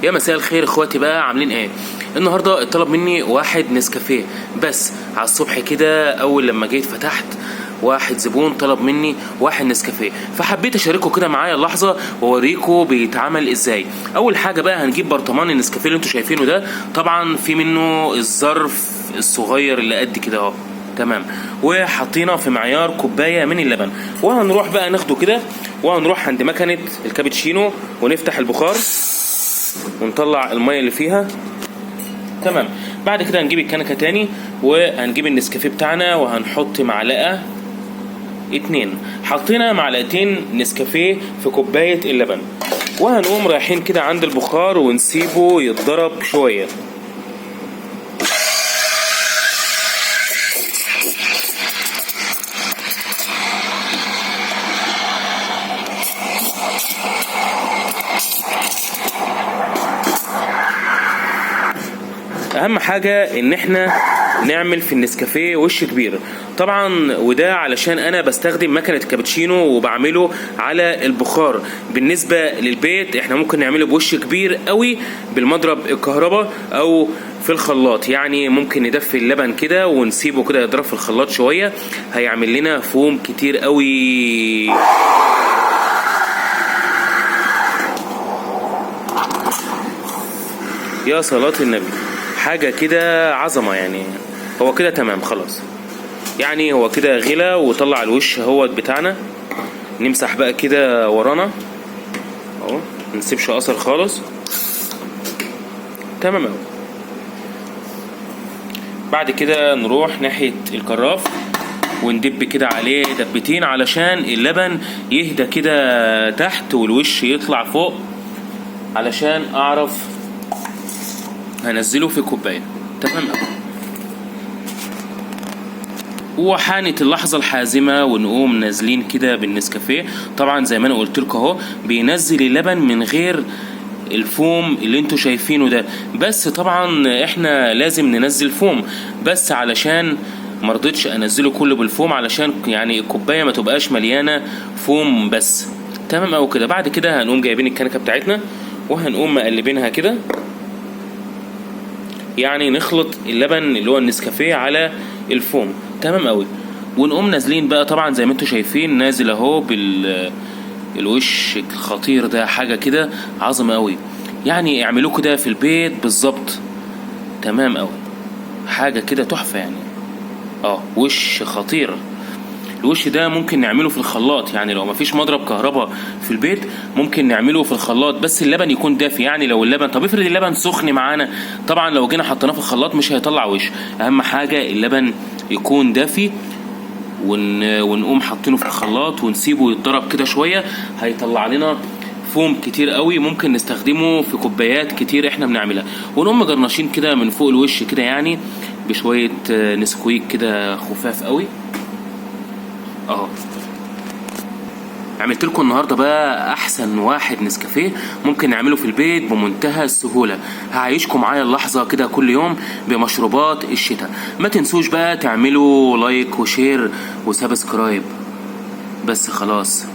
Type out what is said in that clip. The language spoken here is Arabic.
يا مساء الخير اخواتي، بقى عاملين ايه؟ النهارده اتطلب مني واحد نسكافيه بس على الصبح كده. اول لما جيت فتحت واحد زبون طلب مني واحد نسكافيه، فحبيت اشاركه كده معايا اللحظه واوريكم بيتعمل ازاي. اول حاجه بقى هنجيب برطمان النسكافيه اللي انتوا شايفينه ده، طبعا في منه الظرف الصغير اللي قد كده اهو، تمام. وحطينا في معيار كوبايه من اللبن، وهنروح بقى ناخده كده وهنروح عند مكنه الكابتشينو ونفتح البخار ونطلع الميه اللي فيها، تمام. بعد كده هنجيب الكنكه تاني وهنجيب النسكافيه بتاعنا وهنحط معلقه 2. حطينا معلقتين نسكافيه في كوبايه اللبن، وهنقوم رايحين كده عند البخار ونسيبه يتضرب شويه. اهم حاجه ان احنا نعمل في النسكافيه وش كبير طبعا، وده علشان انا بستخدم مكنه كابتشينو وبعمله على البخار. بالنسبه للبيت احنا ممكن نعمله بوش كبير قوي بالمضرب الكهرباء او في الخلاط، يعني ممكن ندفي اللبن كده ونسيبه كده يضرب في الخلاط شويه، هيعمل لنا فوم كتير قوي. يا صلاة النبي، حاجة كده عظمة يعني. هو كده تمام خلاص، يعني هو كده غلى وطلع الوش هو بتاعنا. نمسح بقى كده ورانا اهو، منسيبش اثر خالص، تمام اهو. بعد كده نروح ناحية الكراف وندب كده عليه دبتين علشان اللبن يهدى كده تحت والوش يطلع فوق، علشان اعرف هنزله في كوبايه، تمام. وحانت اللحظه الحازمه ونقوم نازلين كده بالنسكافيه. طبعا زي ما انا قلت لكم اهو، بينزل اللبن من غير الفوم اللي انتوا شايفينه ده، بس طبعا احنا لازم ننزل فوم، بس علشان مرضتش انزله كله بالفوم علشان يعني الكوبايه ما تبقاش مليانه فوم بس، تمام. او كده بعد كده هنقوم جايبين الكنكه بتاعتنا وهنقوم مقلبينها كده، يعني نخلط اللبن اللي هو النسكافيه على الفوم، تمام قوي. ونقوم نازلين بقى طبعا زي ما انتوا شايفين نازل اهو بالوش الخطير ده، حاجه كده عظمه قوي. يعني اعملوه كده في البيت بالظبط، تمام قوي، حاجه كده تحفه يعني. وش خطير. الوش ده ممكن نعمله في الخلاط، يعني لو مفيش مضرب كهرباء في البيت ممكن نعمله في الخلاط، بس اللبن يكون دافي. يعني لو اللبن، طب افرض اللبن سخن معانا، طبعا لو جينا حطيناه في الخلاط مش هيطلع وش. اهم حاجه اللبن يكون دافي، ونقوم حاطينه في الخلاط ونسيبه يتضرب كده شويه، هيطلع لنا فوم كتير قوي ممكن نستخدمه في كوبايات كتير احنا بنعملها. ونقوم مجرنشين كده من فوق الوش كده، يعني بشويه نسكويك كده خفاف قوي اهو. عملت لكم النهارده بقى احسن واحد نسكافيه ممكن نعمله في البيت بمنتهى السهوله. هعيشكم معايا اللحظه كده كل يوم بمشروبات الشتاء. ما تنسوش بقى تعملوا لايك وشير وسبسكرايب، بس خلاص.